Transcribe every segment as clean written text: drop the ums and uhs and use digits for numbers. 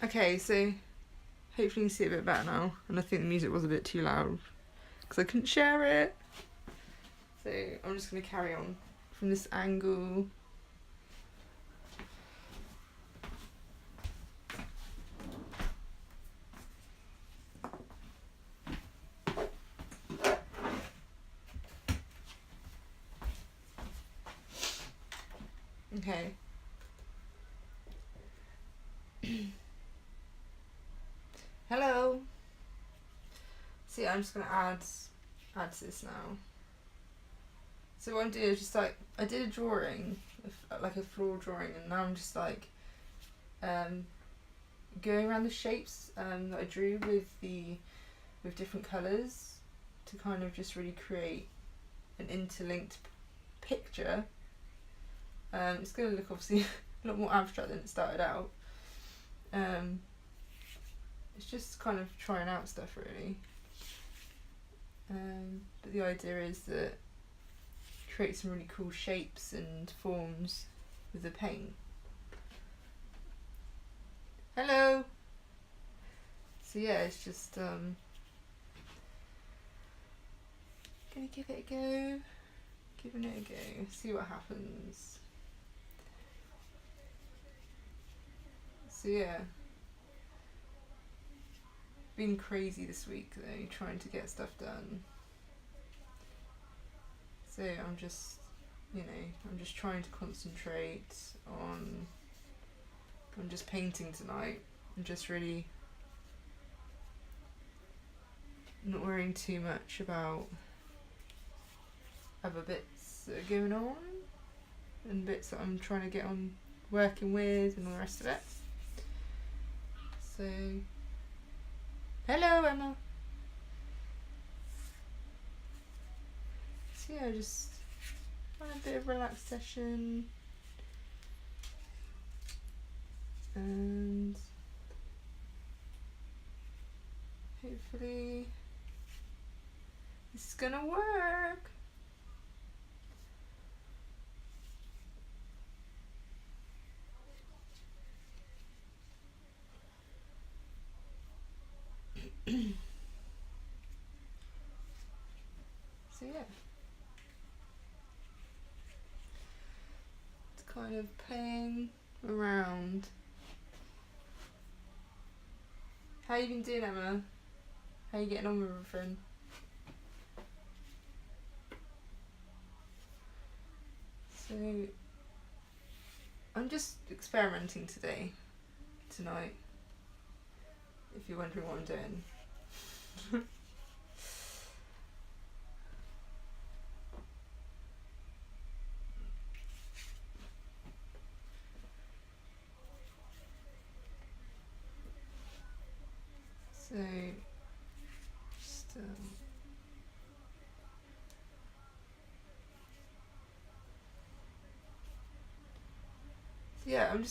Okay, so hopefully you can see it a bit better now. And I think the music was a bit too loud because I couldn't share it. So I'm just going to carry on from this angle. Okay. Hello. See, I'm just going to add to this now. So what I'm doing is just like, I did a drawing, like a floor drawing, and now I'm just like going around the shapes that I drew with different colours to kind of just really create an interlinked picture. It's going to look obviously a lot more abstract than it started out. It's just kind of trying out stuff really. But the idea is that create some really cool shapes and forms with the paint. Hello! So yeah, it's just gonna give it a go. Giving it a go. See what happens. So yeah. Been crazy this week though, trying to get stuff done. So I'm just trying to concentrate on just painting tonight and just really not worrying too much about other bits that are going on and bits that I'm trying to get on working with and all the rest of it. So, hello Emma. So yeah, just want a bit of relaxed session and hopefully this is gonna work. So yeah, it's kind of playing around. How you been doing, Emma? How you getting on with everything? So I'm just experimenting tonight, if you're wondering what I'm doing. So, just so yeah, I'm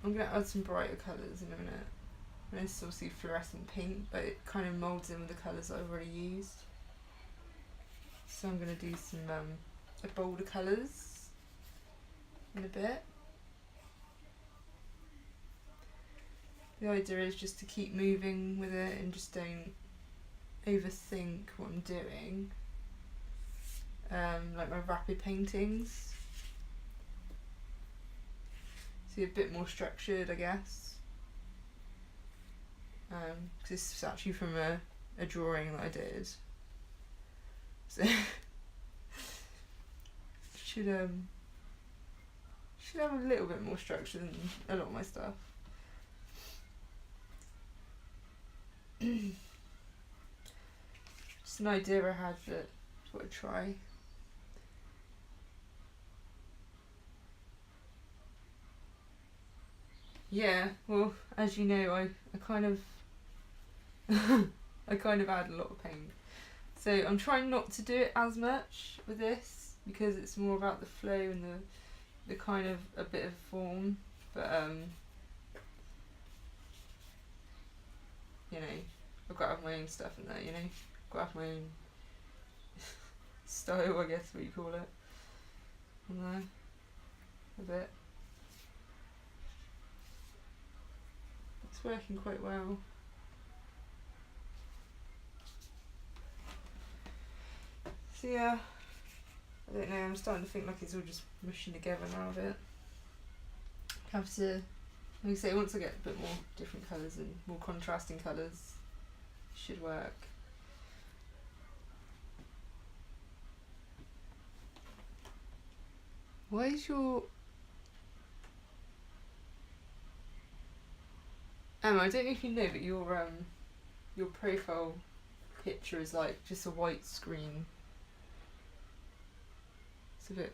gonna add some brighter colours in a minute. And this is obviously fluorescent pink, but it kind of moulds in with the colours that I've already used. So I'm gonna do some bolder colours in a bit. The idea is just to keep moving with it and just don't overthink what I'm doing. Like my rapid paintings. So a bit more structured, I guess. Because this is actually from a drawing that I did. So should have a little bit more structure than a lot of my stuff. Just an idea I had that I thought I'd try. Yeah, well, as you know, I kind of I kind of add a lot of paint. So I'm trying not to do it as much with this because it's more about the flow and the kind of a bit of form. But you know, I've got to have my own stuff in there, you know. I've got to have my own style, I guess what you call it. In there. A bit. working quite well. So yeah, I don't know, I'm starting to think like it's all just mushing together now a bit. I have to, like I say, once I get a bit more different colours and more contrasting colours, it should work. Why is your... Emma, I don't know if you know, but your profile picture is like just a white screen. It's a bit...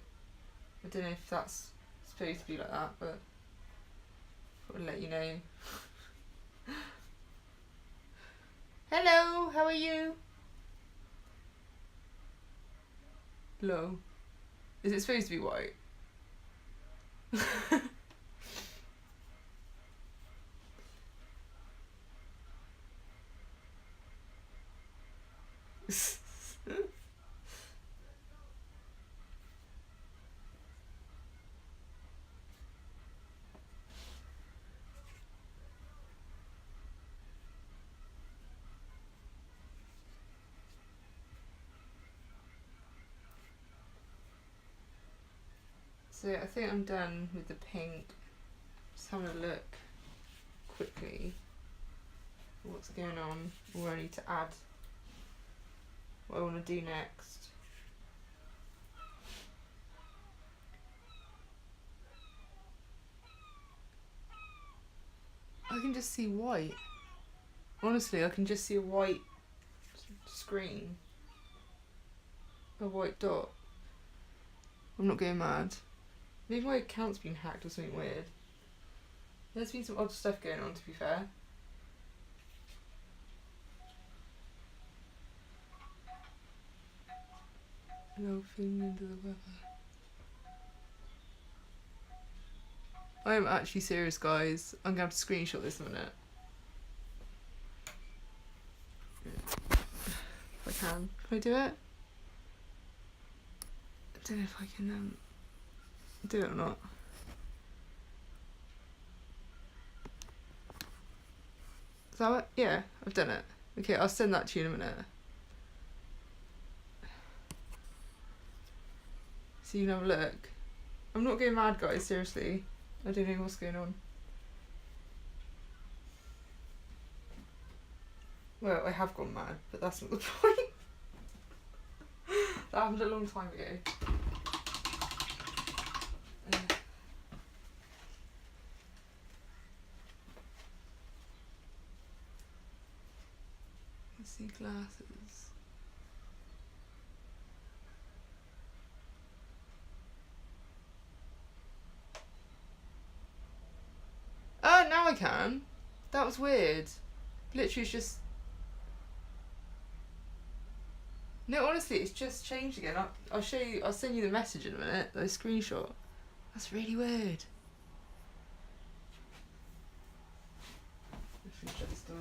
I don't know if that's supposed to be like that, but I thought I'd let you know. Hello, how are you? Hello. Is it supposed to be white? So I think I'm done with the pink. Just having a look quickly what's going on, or I need to add what I want to do next. I can just see white. Honestly, I can just see a white screen. A white dot. I'm not going mad. Maybe my account's been hacked or something weird. There's been some odd stuff going on, to be fair. No feeling into the weather. I am actually serious, guys. I'm gonna have to screenshot this in a minute. If I can. Can I do it? I don't know if I can do it or not. Is that it? Yeah, I've done it. Okay, I'll send that to you in a minute. So you can have a look. I'm not going mad, guys, seriously. I don't know what's going on. Well, I have gone mad, but that's not the point. That happened a long time ago. Let's see, glasses. Oh, now I can. That was weird. Literally, it's just... No, honestly, it's just changed again. I'll show you. I'll send you the message in a minute. The screenshot. That's really weird. Let's shut this door.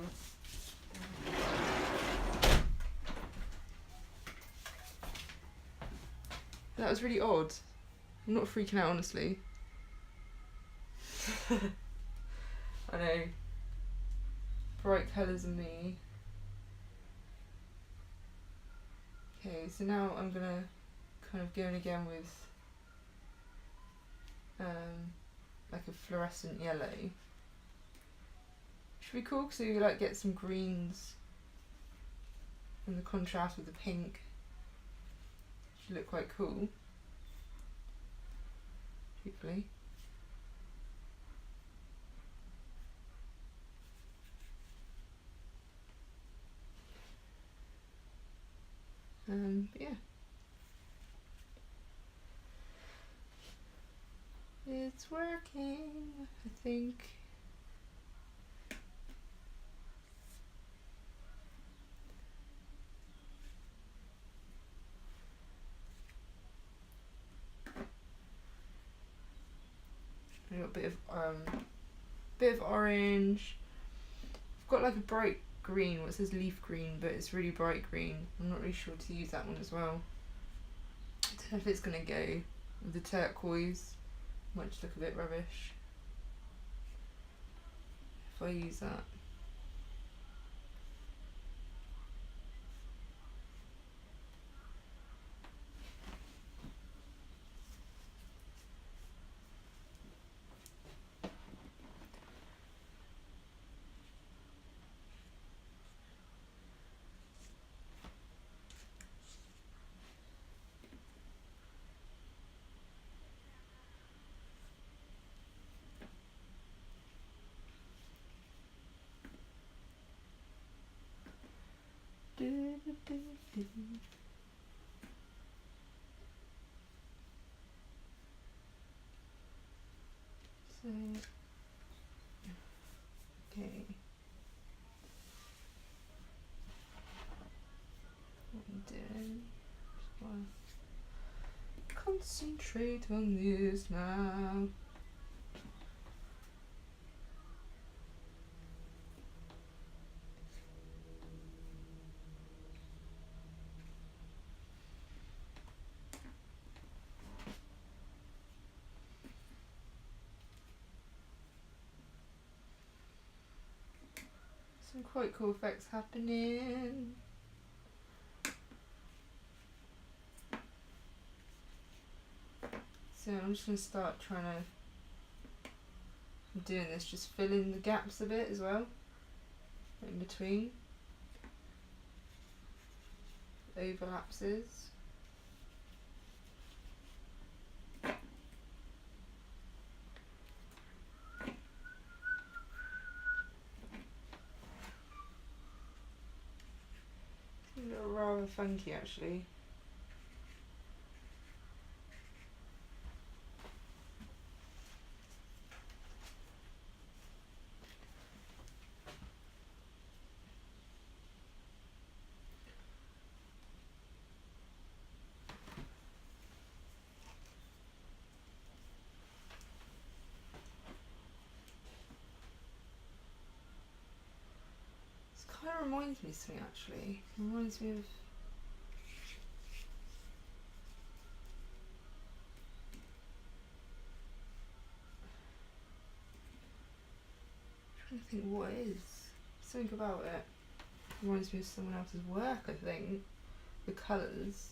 That was really odd. I'm not freaking out, honestly. I know. Bright colours and me. Okay, so now I'm gonna kind of go in again with like a fluorescent yellow. Should be cool because you like get some greens and the contrast with the pink. Should look quite cool. Hopefully. Yeah. It's working, I think. I got a bit of orange. I've got like a bright green, what says leaf green, but it's really bright green. I'm not really sure to use that one as well. I don't know if it's gonna go with the turquoise. Might just look a bit rubbish. If if I use that. So, okay. What I'm doing? Just wanna concentrate on this now. Some quite cool effects happening. So I'm just going to start trying to, I'm doing this, just fill in the gaps a bit as well, in between, overlapses. Rather funky actually. This kind of reminds me of something actually. It reminds me of I think what it is. Something about it reminds me of someone else's work, I think. The colours.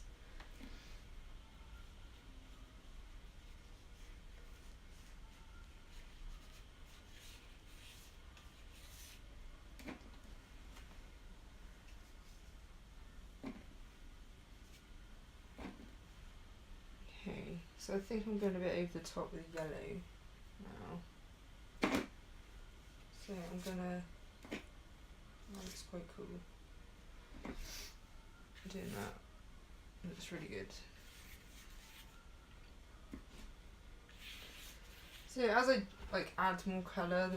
Okay, so I think I'm going a bit over the top with yellow now. So I'm gonna, that looks quite cool. Doing that looks really good. So as I like add more colour,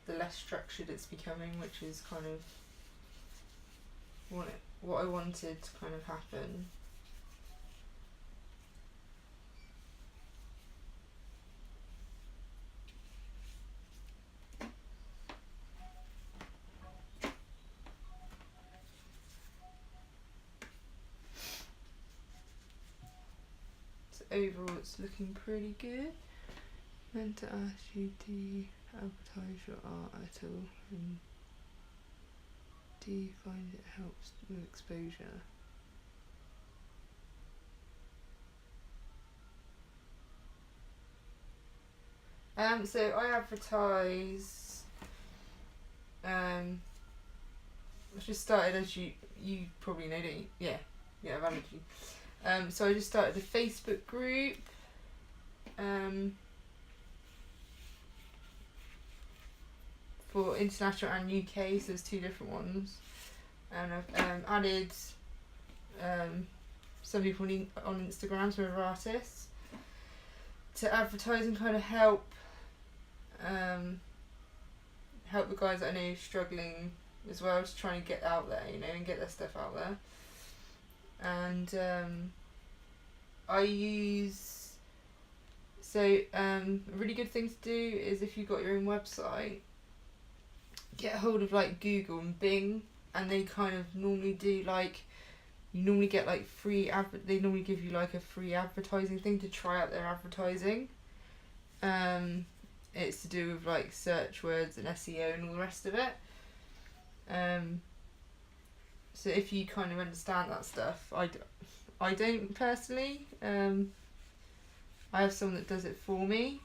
the less structured it's becoming, which is kind of what I wanted to kind of happen. So overall it's looking pretty good. Meant to ask you to advertise your art at all, and do you find it helps with exposure? So I advertise. I just started, as you probably know, don't you? Yeah, I've added you. So I just started a Facebook group. For international and UK, so there's two different ones, and I've added some people on Instagram, some other artists, to advertise and kind of help the guys that I know struggling as well, to try and get out there, you know, and get their stuff out there. And I use, so a really good thing to do is, if you've got your own website, get hold of like Google and Bing, and they kind of normally do like, you normally get like they normally give you like a free advertising thing to try out their advertising. it's to do with like search words and SEO and all the rest of it. So if you kind of understand that stuff, I don't personally. I have someone that does it for me.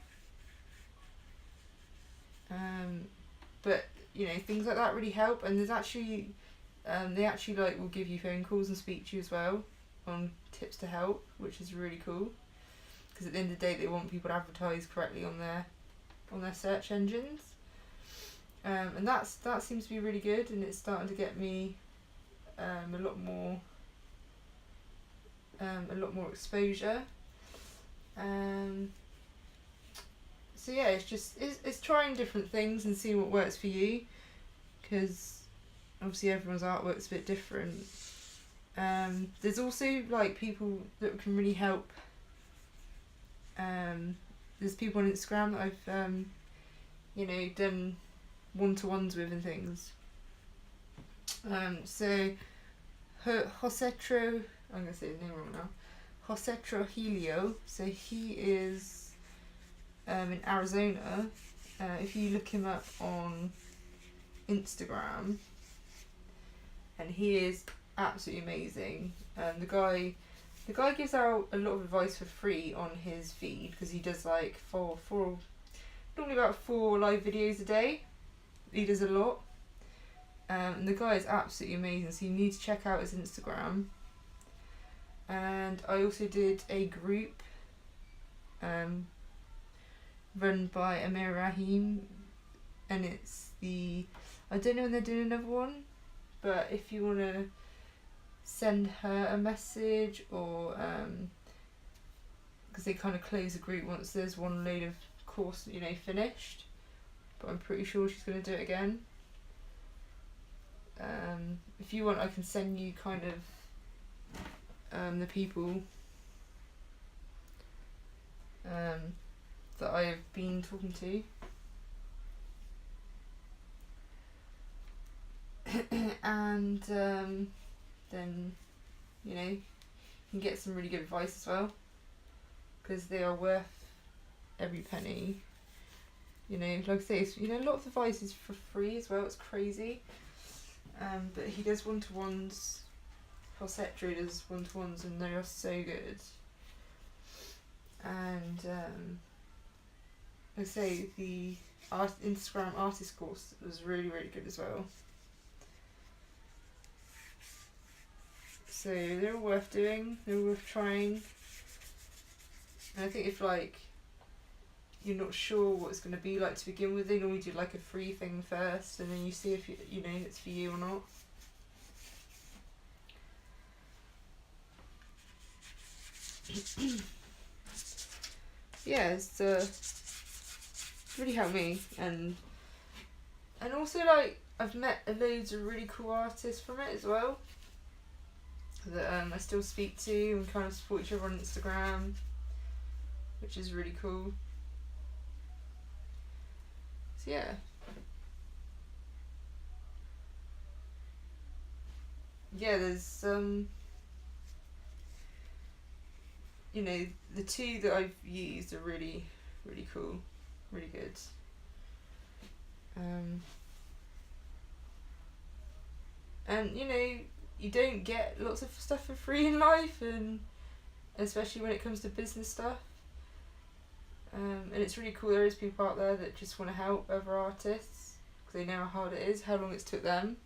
But you know, things like that really help, and there's actually they actually like will give you phone calls and speak to you as well on tips to help, which is really cool, because at the end of the day they want people to advertise correctly on their search engines, and that seems to be really good, and it's starting to get me a lot more exposure. So yeah, it's trying different things and seeing what works for you, because obviously everyone's artwork's a bit different. There's also like people that can really help. There's people on Instagram that I've done one-to-ones with and things. So Josetro, I'm gonna say his name wrong now. Josetro Helio. So he is in Arizona. If you look him up on Instagram, and he is absolutely amazing. The guy gives out a lot of advice for free on his feed, because he does like normally about 4 live videos a day. He does a lot. And the guy is absolutely amazing, so you need to check out his Instagram. And I also did a group run by Amir Rahim, and I don't know when they're doing another one, but if you want to send her a message, or because they kind of close the group once there's one load of course finished, but I'm pretty sure she's going to do it again. If you want, I can send you kind of the people that I have been talking to. And then you can get some really good advice as well, because they are worth every penny. Like I say, a lot of advice is for free as well. It's crazy. But he does one-to-ones. Josetro does one-to-ones, and they are so good. And like I say, the Instagram artist course was really, really good as well. So they're all worth doing. They're all worth trying. And I think if you're not sure what it's going to be like to begin with, they normally do like a free thing first, and then you see if it's for you or not. Yeah, it's really helped me, and also I've met loads of really cool artists from it as well, that I still speak to and kind of support each other on Instagram, which is really cool. So yeah. Yeah, there's the 2 that I've used are really, really cool, really good. And you don't get lots of stuff for free in life, and especially when it comes to business stuff. And it's really cool there is people out there that just want to help other artists, because they know how hard it is, how long it's took them,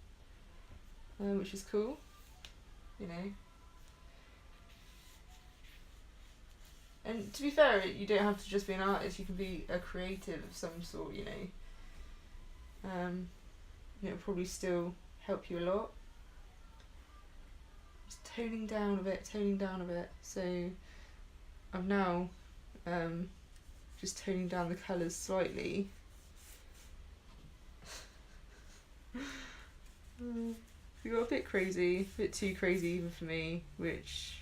which is cool, And to be fair, you don't have to just be an artist, you can be a creative of some sort, It'll probably still help you a lot. Just toning down a bit. So I'm now just toning down the colours slightly. We got a bit crazy, a bit too crazy even for me, which,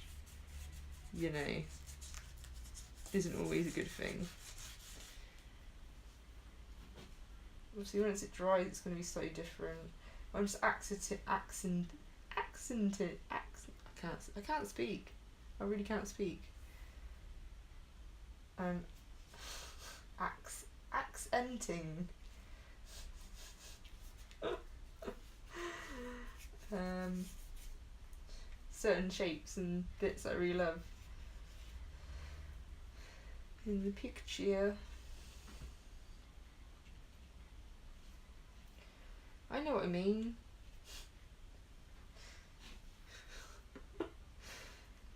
isn't always a good thing. Obviously, once it dries, it's going to be slightly different. I'm just accented. I can't speak. I really can't speak. tenting. Certain shapes and bits I really love in the picture. I know what I mean.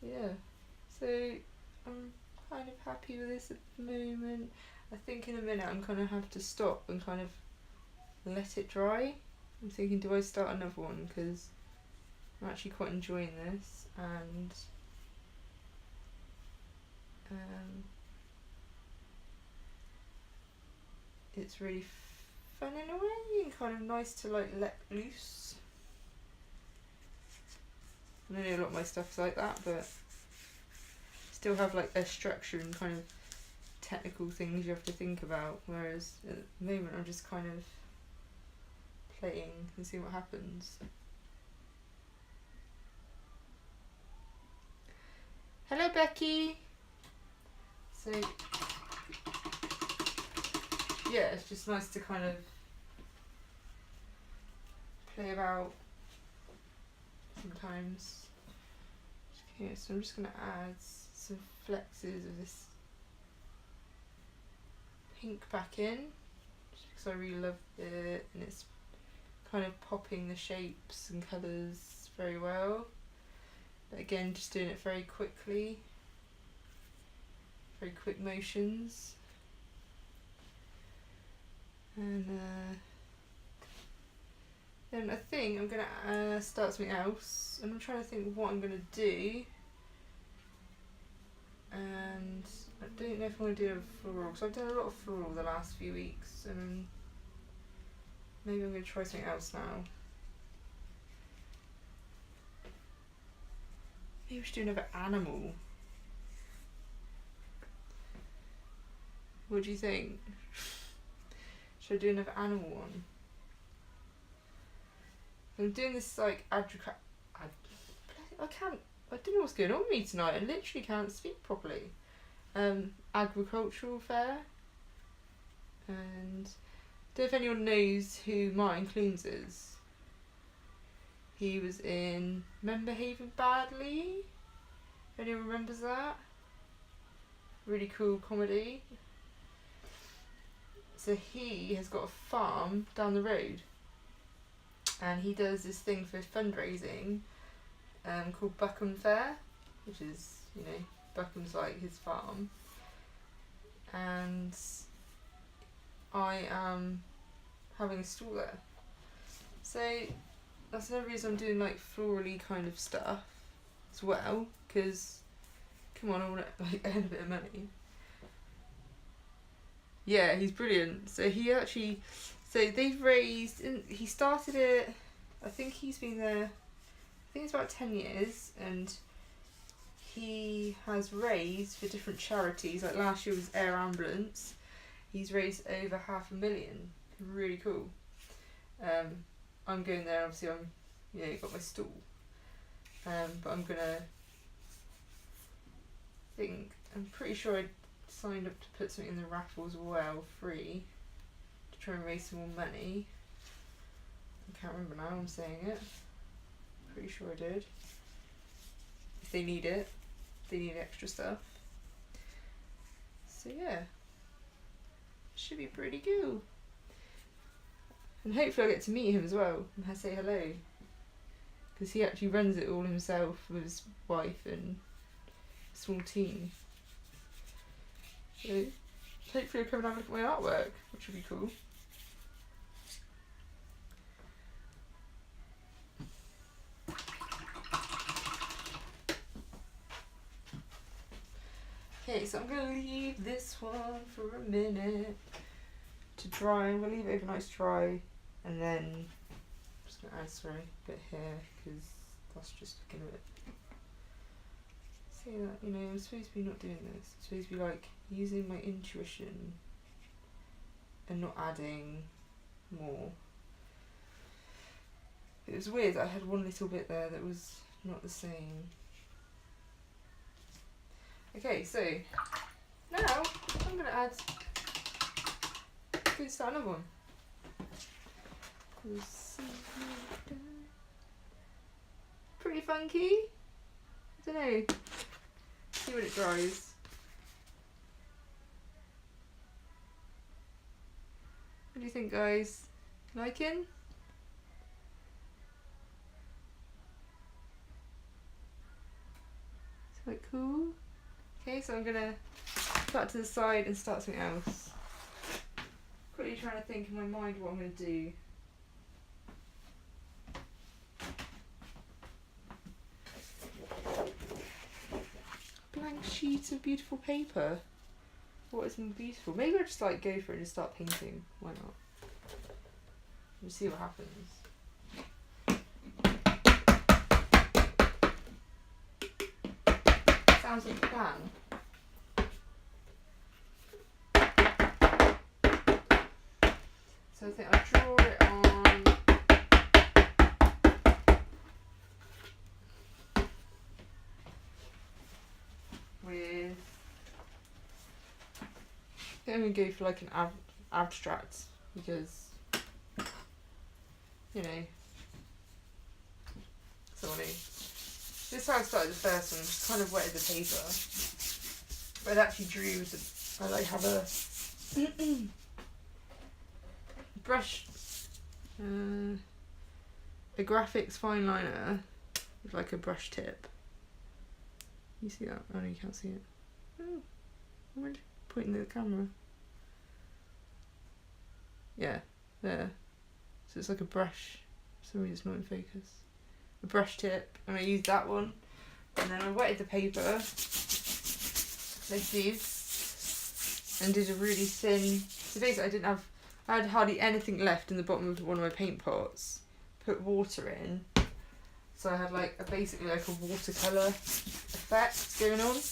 Yeah, so I'm kind of happy with this at the moment. I think in a minute I'm gonna have to stop and kind of let it dry. I'm thinking, do I start another one, because I'm actually quite enjoying this, and it's really fun in a way and kind of nice to like let loose. I know a lot of my stuff's like that, but still have like a structure and kind of technical things you have to think about, whereas at the moment I'm just kind of playing and seeing what happens. Hello Becky! So yeah, it's just nice to kind of play about sometimes. Okay, so I'm just going to add some flexes of this pink back in, just because I really love it, and it's kind of popping the shapes and colours very well. But again, just doing it very quickly, very quick motions. And then I think I'm going to start something else, and I'm trying to think what I'm going to do. And I don't know if I want to do a floral, because I've done a lot of floral the last few weeks, and maybe I'm going to try something else now. Maybe we should do another animal. What do you think? Should I do another animal one? I'm doing this like I don't know what's going on with me tonight. I literally can't speak properly. Agricultural fair. And I don't know if anyone knows who Martin Clunes is. He was in Men Behaving Badly. If anyone remembers that? Really cool comedy. So he has got a farm down the road, and he does this thing for fundraising called Buckham Fair, which is, you know, Buckham's like his farm. And I am having a stall there. So that's another reason I'm doing like florally kind of stuff as well, because come on, I want to like earn a bit of money. Yeah, he's brilliant. So he actually, so they've raised, he started it, I think he's been there, I think it's about 10 years, and he has raised for different charities, like last year was Air Ambulance, he's raised over $500,000, really cool. I'm going there, obviously I'm, you know, got my stall, but I'm gonna I'm pretty sure I signed up to put something in the raffle as well, free, to try and raise some more money. I can't remember now I'm saying it. Pretty sure I did. If they need it, they need extra stuff. So yeah, should be pretty cool. And hopefully I'll get to meet him as well and say hello. Because he actually runs it all himself with his wife and a small team. So hopefully he'll come and have a look at my artwork, which would be cool. Okay, so I'm going to leave this one for a minute to dry. I'm going to leave it overnight to dry, and then I'm just going to add, sorry, a bit here, because that's just looking a bit. Say that, you know, I'm supposed to be not doing this. I'm supposed to be like using my intuition and not adding more. It was weird that I had one little bit there that was not the same. Okay, so now I'm going to add Let's go start another one. Pretty funky. I don't know. See when it dries. What do you think, guys? Liking? It's quite cool. Okay, so I'm gonna put it to the side and start something else. Quickly trying to think in my mind what I'm gonna do. Blank sheet of beautiful paper. What is more beautiful? Maybe I'll just like go for it and just start painting. Why not? We'll see what happens. Sounds like a plan. So I think I'll draw it on with. I think I'm gonna go for like an abstract because, you know, sorry. This is how I started the first one. Just kind of wetted the paper, but I actually drew with the. I like have a brush, a graphics fine liner with like a brush tip. You see that? Oh no, you can't see it. Oh, I'm pointing at the camera. Yeah, there. So it's like a brush. For some reason it's not in focus. A brush tip, and I used that one. And then I wetted the paper like this, and did a really thin. So basically, I had hardly anything left in the bottom of one of my paint pots. Put water in, so I had like basically like a watercolor effect going on.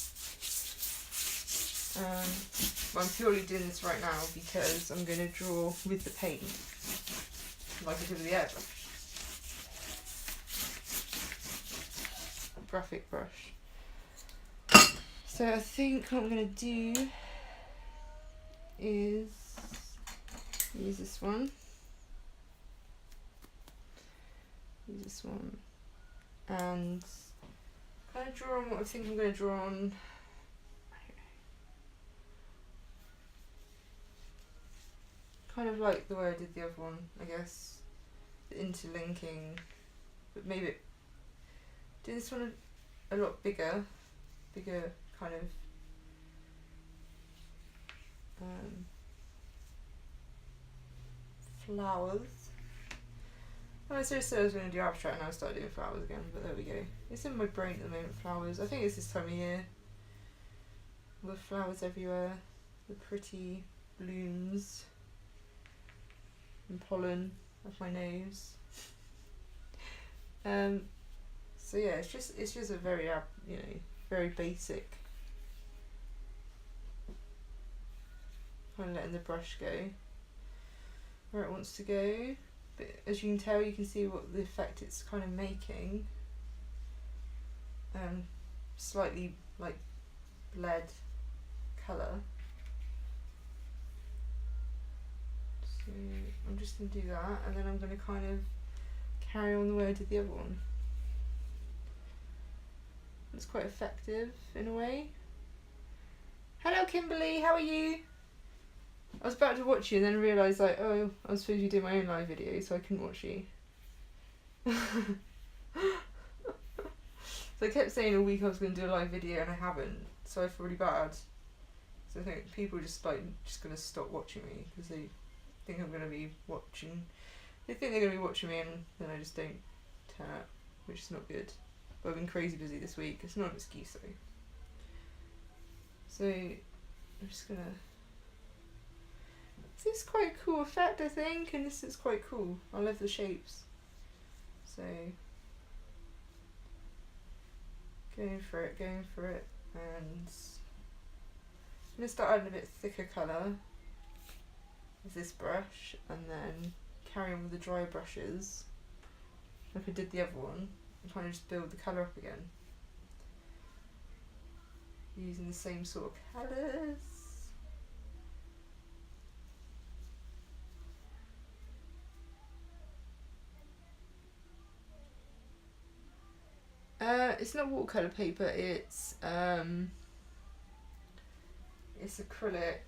But I'm purely doing this right now because I'm going to draw with the paint, like I did with the airbrush. Graphic brush. So I think what I'm going to do is use this one. Use this one. And kind of draw on what I think I'm going to draw on. Kind of like the way I did the other one, I guess. The interlinking. But maybe do this one a lot bigger kind of flowers. Oh, I seriously said I was going to do abstract and I started doing flowers again, but there we go. It's in my brain at the moment, flowers. I think it's this time of year. All the flowers everywhere, the pretty blooms and pollen off my nose. So yeah, it's just a very very basic. Kind of letting the brush go where it wants to go, but as you can tell, you can see what the effect it's kind of making. Slightly like lead colour. So I'm just going to do that, and then I'm going to kind of carry on the way I did the other one. It's quite effective in a way. Hello Kimberly, how are you? I was about to watch you and then realised like, oh, I was supposed to be doing my own live video, so I couldn't watch you. So I kept saying all week I was going to do a live video and I haven't, so I feel really bad. So I think people are just going to stop watching me because they think I'm going to be watching. They think they're going to be watching me and then I just don't turn up, which is not good. But I've been crazy busy this week. It's not an excuse though. So I'm just going to... This is quite a cool effect, I think, and this is quite cool. I love the shapes. So going for it, and I'm going to start adding a bit thicker colour with this brush, and then carry on with the dry brushes like I did the other one, and kind of just build the colour up again using the same sort of colours. It's not watercolor paper. It's acrylic.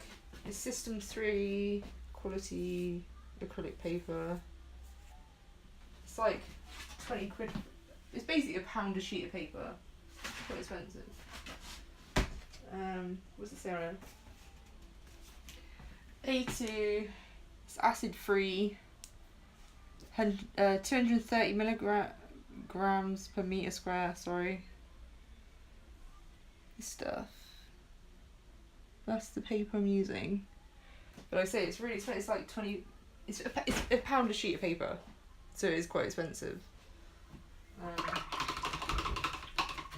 It's System 3 quality acrylic paper. It's like 20 quid. It's basically £1 a sheet of paper. Quite expensive. What's it say on it? A2. It's acid free. 230 milligrams per meter square. Sorry. This stuff. That's the paper I'm using. But I say it's really expensive. It's like 20. It's £1 a sheet of paper, so it is quite expensive.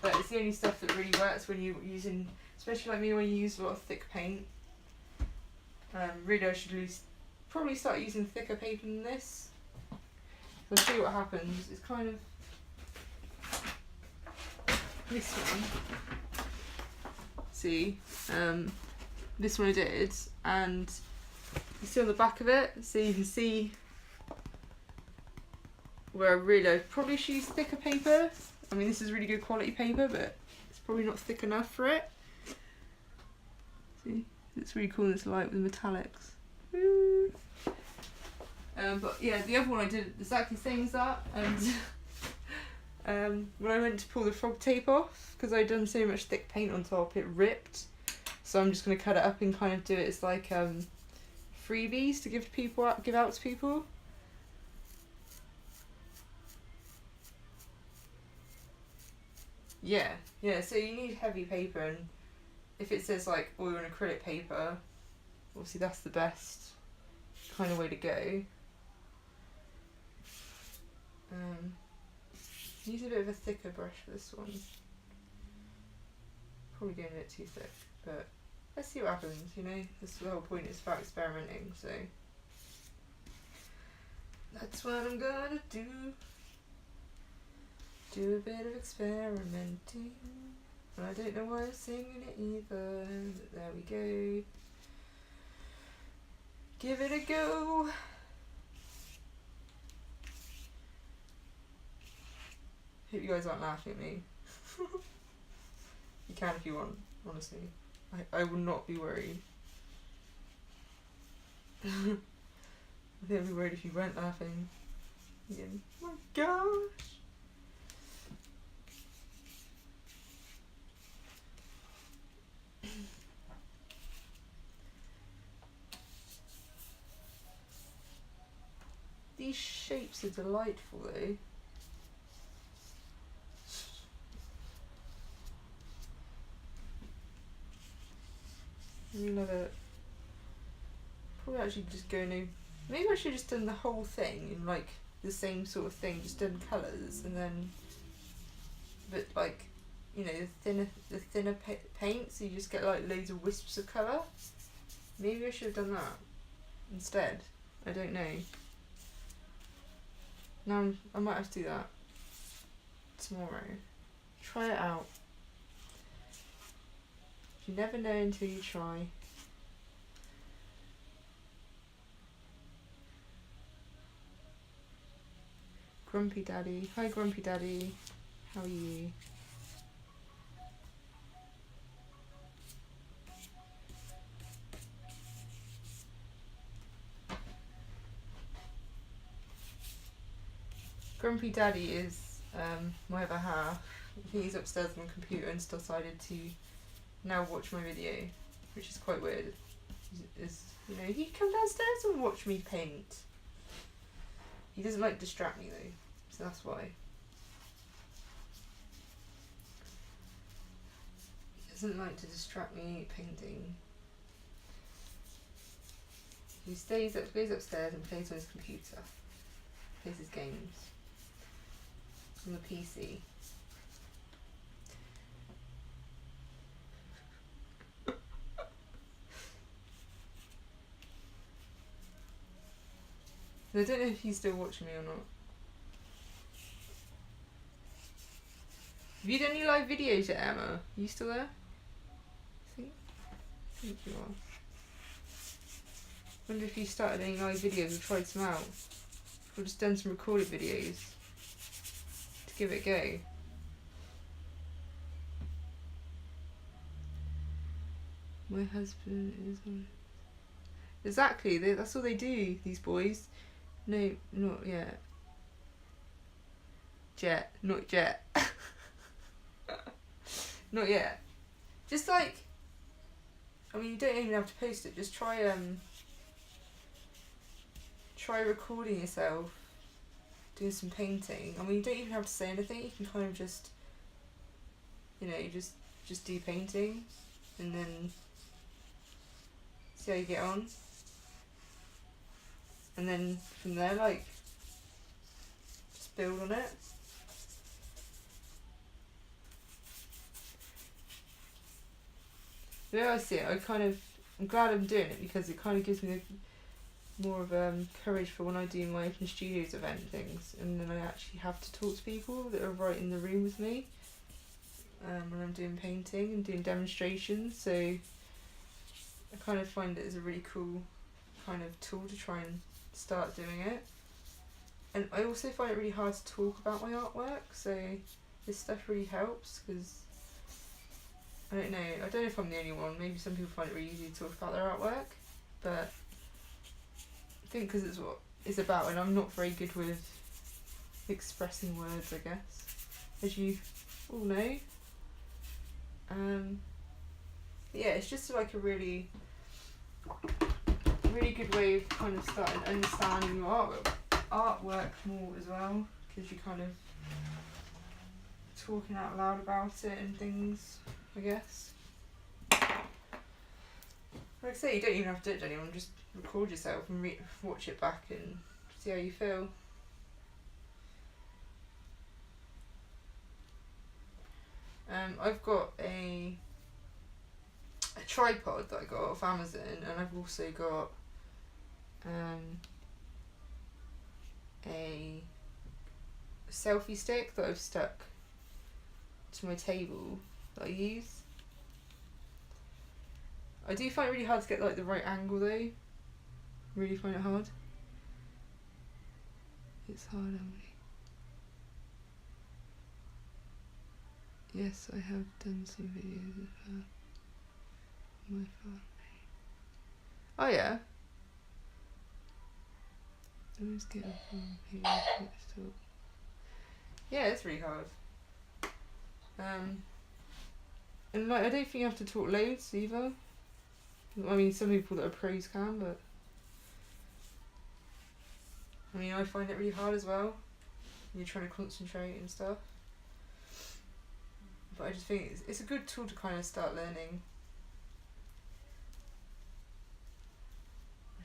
But it's the only stuff that really works when you're using, especially like me, when you use a lot of thick paint. Really, I should probably start using thicker paper than this. So I'll show you what happens. It's kind of this one. See, this one I did, and you see on the back of it, so you can see where I probably should use thicker paper. I mean, this is really good quality paper, but it's probably not thick enough for it. See, it's really cool in this light with the metallics. Woo. But yeah, the other one I did exactly the same as that, and when I went to pull the frog tape off, because I'd done so much thick paint on top, it ripped. So I'm just going to cut it up and kind of do it as like freebies to give out to people. Yeah, so you need heavy paper, and if it says like oil and acrylic paper, obviously that's the best kind of way to go. Use a bit of a thicker brush for this one. Probably going a bit too thick, but let's see what happens, you know? That's the whole point, it's about experimenting, so that's what I'm gonna do. Do a bit of experimenting. And I don't know why I'm singing it either. But there we go. Give it a go. Hope you guys aren't laughing at me. You can if you want, honestly. I will not be worried. I think I'd be worried if you weren't laughing. Again. Oh my gosh. These shapes are delightful though. I love it. Probably actually just go no. Maybe I should have just done the whole thing in like the same sort of thing, just done colours and then, but like, you know, the thinner paint, so you just get like loads of wisps of colour. Maybe I should have done that instead. I don't know. Now I might have to do that tomorrow. Try it out. You never know until you try. Grumpy Daddy. Hi Grumpy Daddy. How are you? Grumpy Daddy is my other half. I think he's upstairs on the computer and still decided to now watch my video, which is quite weird. You know, he can come downstairs and watch me paint. He doesn't like to distract me though, so that's why. He doesn't like to distract me painting. He goes upstairs and plays on his computer. Plays his games on the PC. I don't know if he's still watching me or not. Have you done any live videos yet, Emma? Are you still there? I think you are. Wonder if you started any live videos or tried some out. Or just done some recorded videos to give it a go. My husband is on. Exactly, that's all they do, these boys. No, not yet. Jet, not yet. Not yet. Just like, I mean, you don't even have to post it. Just try recording yourself doing some painting. I mean, you don't even have to say anything. You can kind of just, you know, just do painting, and then see how you get on. And then from there, like, just build on it. The way I see it, I'm glad I'm doing it because it kind of gives me more of courage for when I do my Open Studios event things, and then I actually have to talk to people that are right in the room with me when I'm doing painting and doing demonstrations. So I kind of find it as a really cool kind of tool to try and start doing it. And I also find it really hard to talk about my artwork, so this stuff really helps because I don't know if I'm the only one. Maybe some people find it really easy to talk about their artwork, but I think because it's what it's about, and I'm not very good with expressing words, I guess, as you all know. Yeah, it's just like a really good way of kind of starting understanding your artwork more as well, because you're kind of talking out loud about it and things, I guess. Like I say, you don't even have to do it to anyone, just record yourself and watch it back and see how you feel. I've got a tripod that I got off Amazon, and I've also got a selfie stick that I've stuck to my table that I use. I do find it really hard to get like the right angle though. Really find it hard. It's hard, Emily. Yes, I have done some videos of her. My family. Oh yeah. Always get up on people next door. Yeah, it's really hard. And like, I don't think you have to talk loads either. I mean, some people that are pros can, but I mean, I find it really hard as well. You're trying to concentrate and stuff. But I just think it's a good tool to kind of start learning.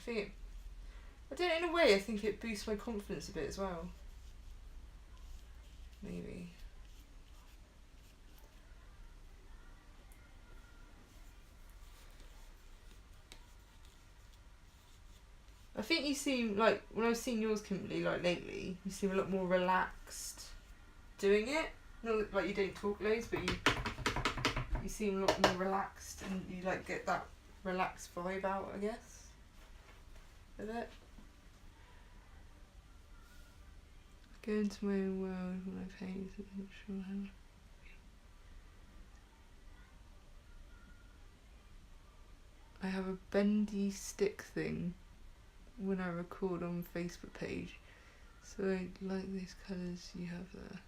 In a way, I think it boosts my confidence a bit as well. Maybe. I think you seem like, when I've seen yours, Kimberly, like lately, you seem a lot more relaxed doing it. Not like you don't talk loads, but you seem a lot more relaxed, and you like get that relaxed vibe out, I guess, of it. Go into my own world when I paint, I'm not sure how. I have a bendy stick thing when I record on Facebook page, so I like these colours you have there.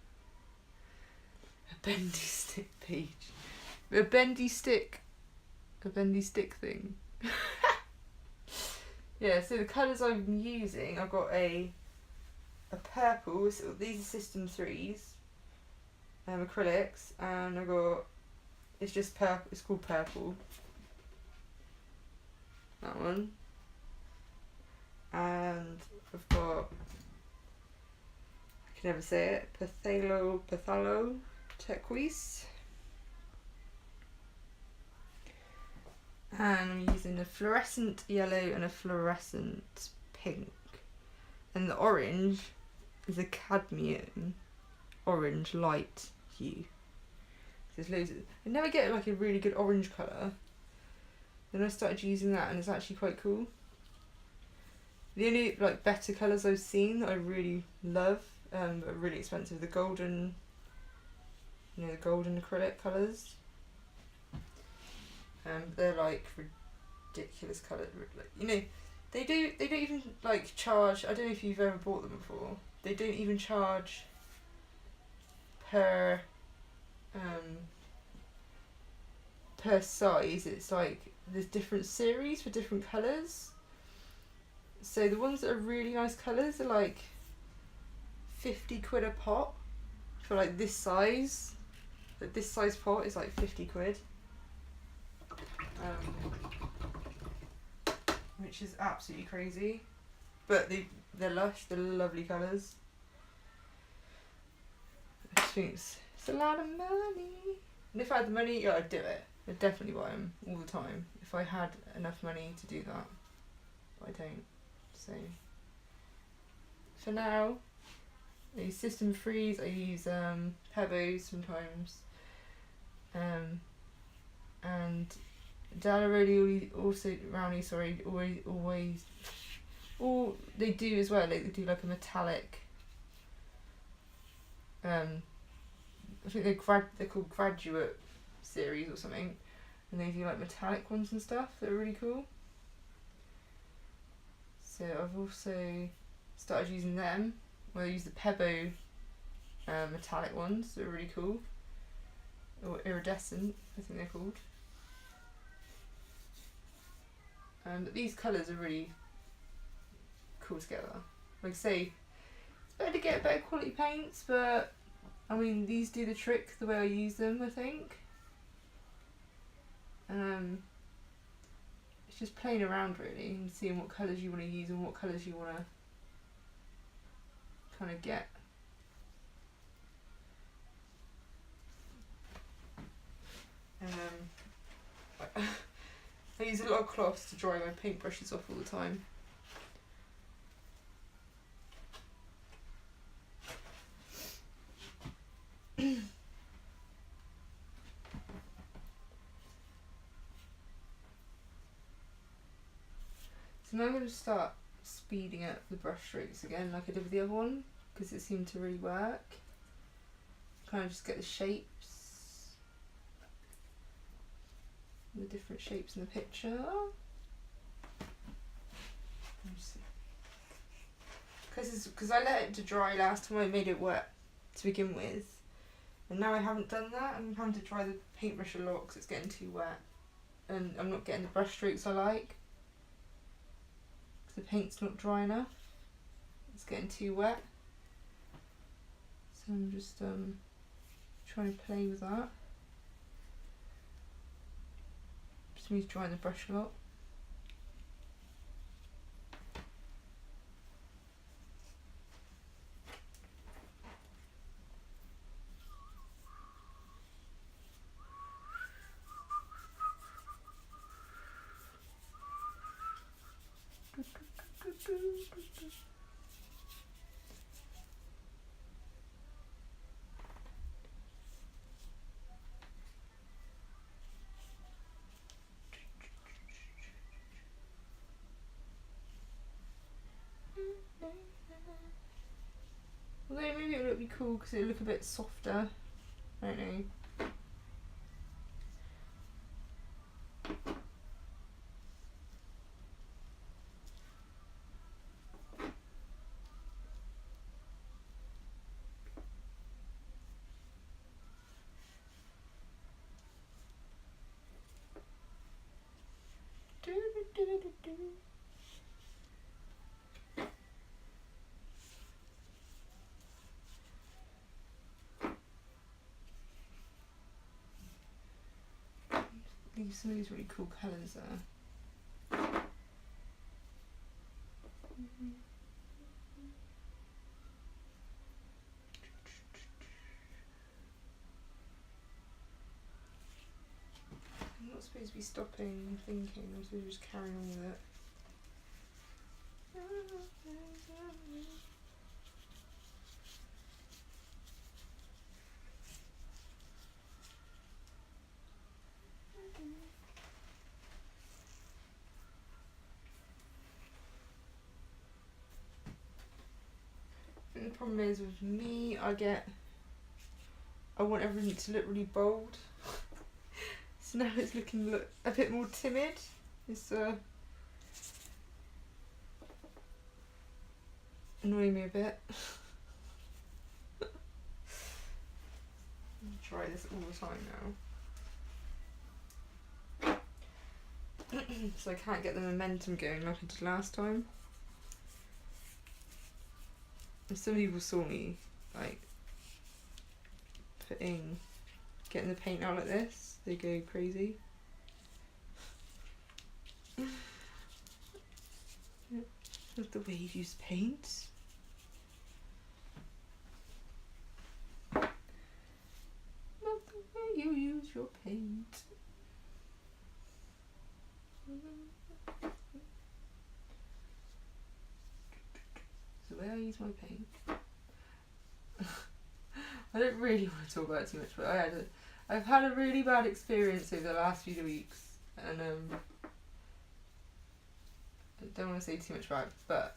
A bendy stick page. A bendy stick thing. Yeah, so the colours I'm using, I've got a purple, so these are System 3s, acrylics, and I've got, it's just purple, it's called Purple. That one. And I've got, I can never say it, Phthalo Turquoise. And I'm using a fluorescent yellow and a fluorescent pink. And the orange is a cadmium orange light hue. There's loads of, I never get like a really good orange colour. Then I started using that, and it's actually quite cool. The only like better colours I've seen that I really love, but are really expensive, the golden, the golden acrylic colours. They're like ridiculous colours. Like, you know, they don't even like charge. I don't know if you've ever bought them before. They don't even charge per per size. It's like there's different series for different colours. So the ones that are really nice colours are like 50 quid a pot for like this size. Like this size pot is like 50 quid. Which is absolutely crazy. But they're lush, they're lovely colours. I just think it's a lot of money. And if I had the money, yeah, I'd do it. I'd definitely buy them all the time if I had enough money to do that. But I don't. So for now, I use System Freeze. I use Pebos sometimes. And Dalaroli also Rowney, sorry, always. Or they do as well. Like they do like a metallic. I think they're called Graduate series or something, and they do like metallic ones and stuff that are really cool. So I've also started using them. Well, I use the Pebo metallic ones that are really cool, or iridescent, I think they're called. But these colours are really cool together. Like I say, it's better to get better quality paints, but I mean these do the trick the way I use them, I think. It's just playing around really and seeing what colours you want to use and what colours you want to kind of get. I use a lot of cloths to dry my paintbrushes off all the time. So now I'm going to start speeding up the brush strokes again like I did with the other one, because it seemed to really work. Kind of just get the shapes, the different shapes in the picture. Because I let it to dry last time, I made it wet to begin with, and now I haven't done that. I'm having to dry the paintbrush a lot because it's getting too wet, and I'm not getting the brush strokes I like. The paint's not dry enough, it's getting too wet, so I'm just trying to play with that. Just means drying the brush a lot. Although maybe it would be cool because it would look a bit softer. I don't know. Some of these really cool colours there. I'm not supposed to be stopping and thinking, I'm supposed to just carry on with it. I think the problem is with me, I want everything to look really bold. So now it's looking a bit more timid. It's annoying me a bit. Try this all the time now. So I can't get the momentum going like I did last time. If some people saw me like getting the paint out like this, they go crazy. Love the way you use paint. Love the way you use your paint. So the way I use my paint. I don't really want to talk about it too much, but I've had a really bad experience over the last few weeks, and I don't want to say too much about it, but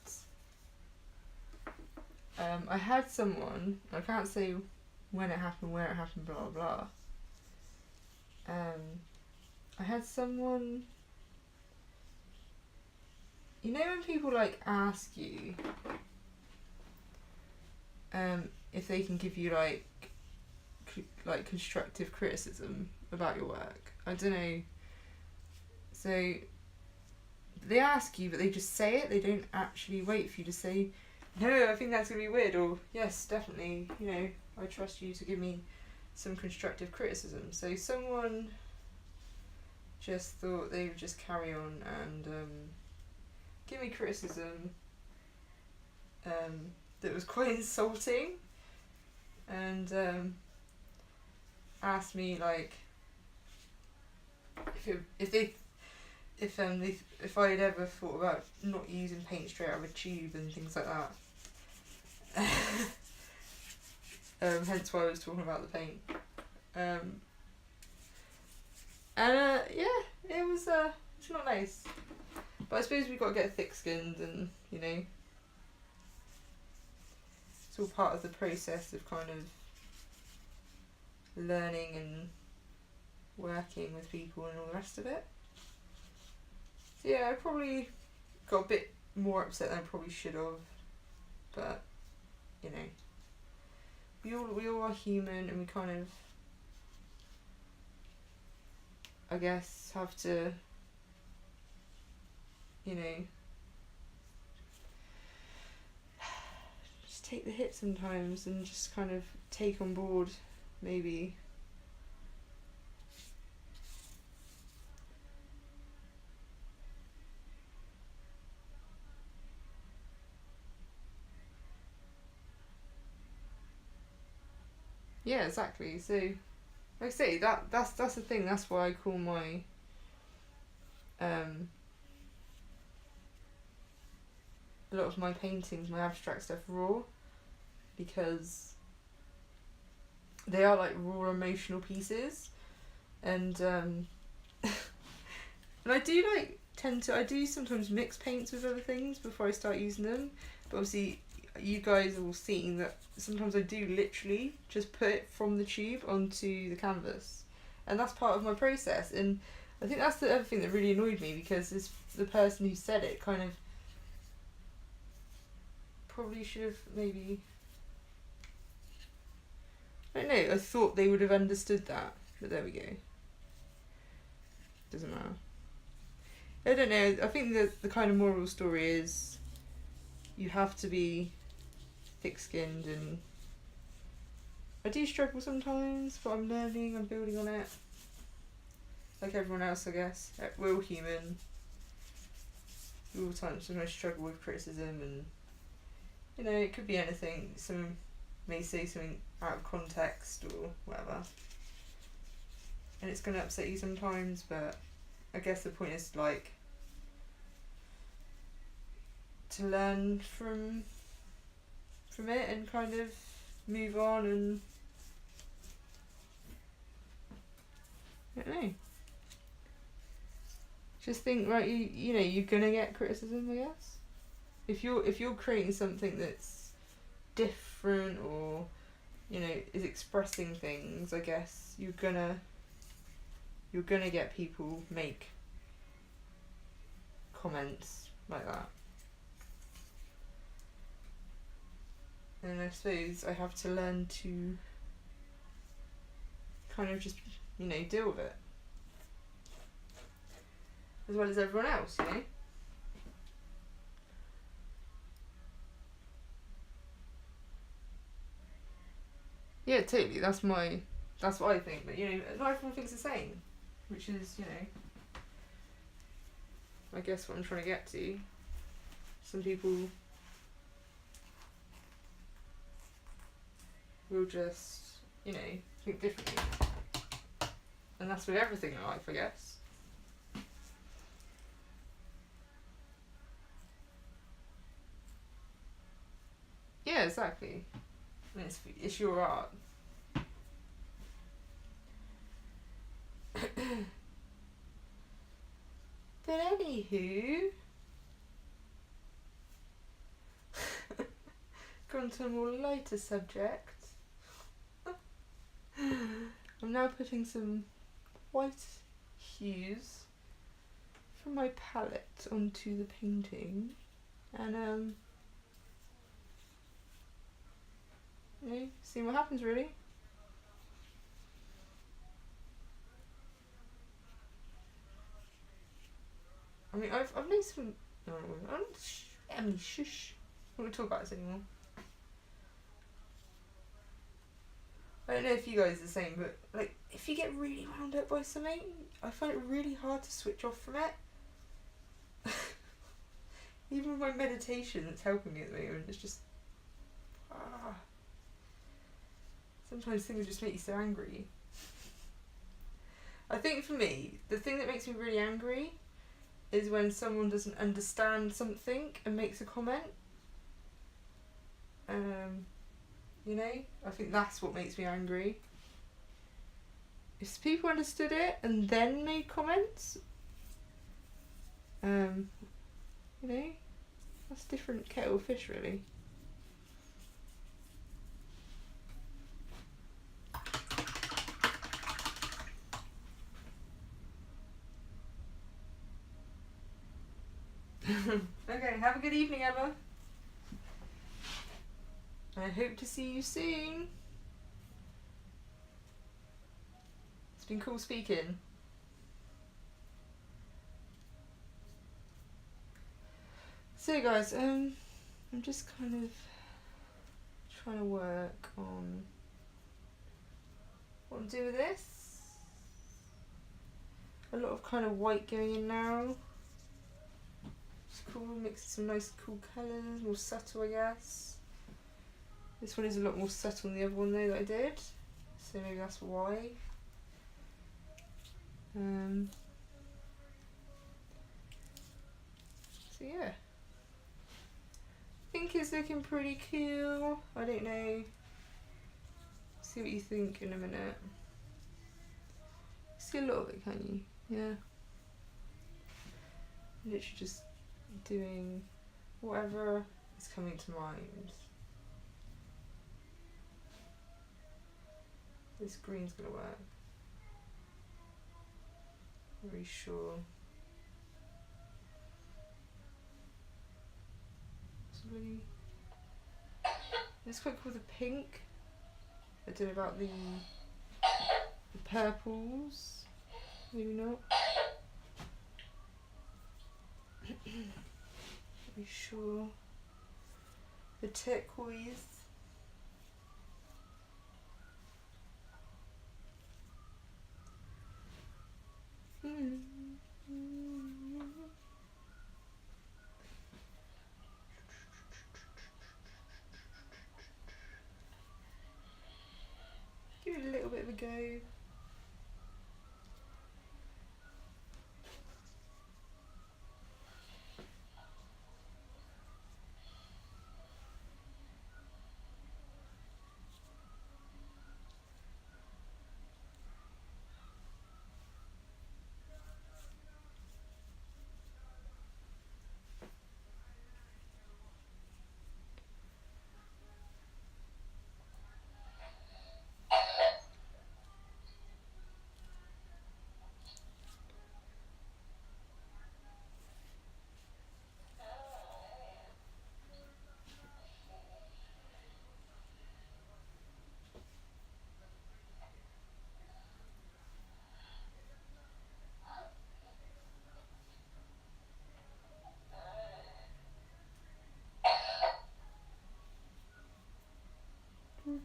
I had someone, I can't say when it happened, where it happened, blah blah blah. I had someone, you know when people like ask you if they can give you like constructive criticism about your work. I don't know. So they ask you, but they just say it. They don't actually wait for you to say, no, I think that's gonna be weird, or yes, definitely. You know, I trust you to give me some constructive criticism. So someone just thought they would just carry on and give me criticism that was quite insulting, and asked me like if I had ever thought about not using paint straight out of a tube and things like that. Hence why I was talking about the paint. Yeah, it was it's not nice. But I suppose we've got to get thick-skinned, and you know, it's all part of the process of kind of learning and working with people and all the rest of it. So yeah, I probably got a bit more upset than I probably should have, but you know, we all are human, and we kind of, I guess, have to, you know, just take the hit sometimes and just kind of take on board maybe yeah, exactly. So like I say, that's the thing, that's why I call my a lot of my paintings, my abstract stuff, raw, because they are like raw emotional pieces, and and I do I do sometimes mix paints with other things before I start using them, but obviously you guys have all seen that sometimes I do literally just put it from the tube onto the canvas, and that's part of my process. And I think that's the other thing that really annoyed me, because the person who said it kind of probably should have maybe, I don't know, I thought they would have understood that, but there we go. Doesn't matter. I don't know, I think the kind of moral story is you have to be thick-skinned, and I do struggle sometimes, but I'm learning, I'm building on it. Like everyone else, I guess. We're all human. We all sometimes struggle with criticism, and you know, it could be anything. Someone may say something out of context or whatever, and it's going to upset you sometimes, but I guess the point is like to learn from it and kind of move on, and I don't know. Just think, right, you know, you're gonna get criticism, I guess. If you're creating something that's different, or you know, is expressing things, I guess you're gonna you're gonna get people make comments like that. And I suppose I have to learn to kind of just, you know, deal with it. As well as everyone else, you know? Yeah, totally. That's what I think. But, you know, not everyone thinks the same. Which is, you know, I guess what I'm trying to get to. Some people will just, you know, think differently. And that's with everything in life, I guess. Yeah, exactly. And it's your art. But anywho, gone to a more lighter subject. I'm now putting some white hues from my palette onto the painting, and you know, see what happens really. I mean, I've made some. No, Emily, shush. I don't talk about this anymore. I don't know if you guys are the same, but like, if you get really wound up by something, I find it really hard to switch off from it. Even with my meditation, that's helping me at the moment. It's just, sometimes things just make you so angry. I think for me, the thing that makes me really angry is when someone doesn't understand something and makes a comment. You know, I think that's what makes me angry. If people understood it and then made comments, you know, that's a different kettle of fish, really. Okay, have a good evening, Emma. I hope to see you soon. It's been cool speaking. So guys, I'm just kind of trying to work on what I'm doing with this. A lot of kind of white going in now. It's cool, mixing some nice cool colours, more subtle I guess. This one is a lot more subtle than the other one though that I did, so maybe that's why. So yeah, I think it's looking pretty cool. I don't know. See what you think in a minute. See a lot of it, can you? Yeah. Literally just doing whatever is coming to mind. This green's gonna work. Very sure. It's really. It's quite cool. The pink. I don't know about the purples. Maybe not. Very sure. The turquoise. Give it a little bit of a go. I've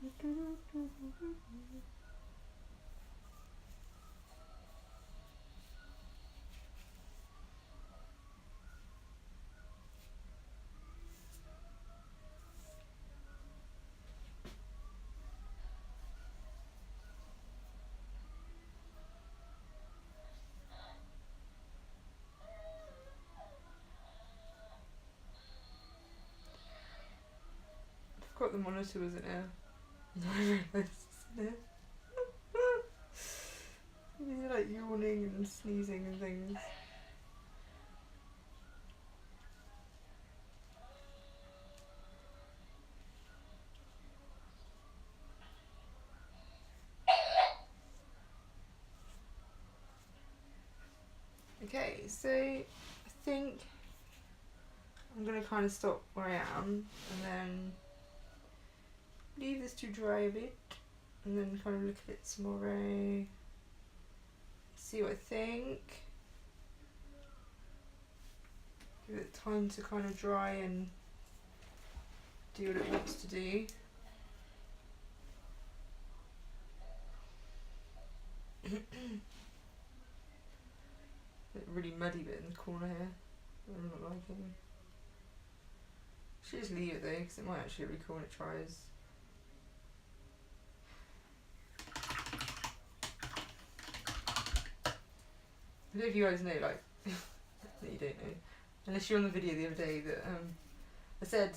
got the monitor wasn't here. I realised it's in here. You're like yawning and sneezing and things. Okay, so I think I'm going to kind of stop where I am and then leave this to dry a bit and then kind of look at it tomorrow, see what I think, give it time to kind of dry and do what it wants to do. Really muddy bit in the corner here. I'm not liking. Should just leave it though, because it might actually be cool when it dries. I don't know if you guys know, like, that you don't know, unless you're on the video the other day that I said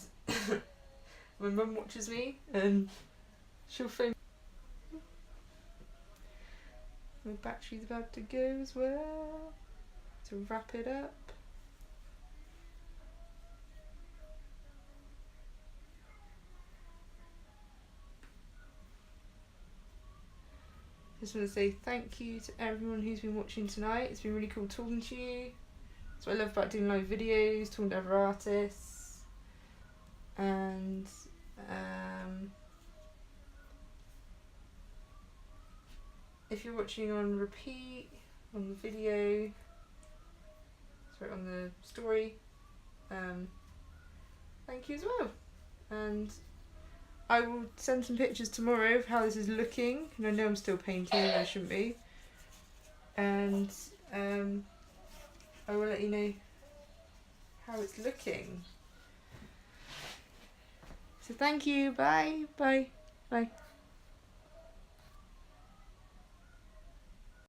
my mum watches me and she'll phone. My battery's about to go as well. To wrap it up. Just want to say thank you to everyone who's been watching tonight. It's been really cool talking to you. That's what I love about doing live videos, talking to other artists. And if you're watching on repeat, on the video, sorry, on the story, thank you as well. And I will send some pictures tomorrow of how this is looking. And I know I'm still painting, I shouldn't be. And I will let you know how it's looking. So thank you, bye, bye, bye.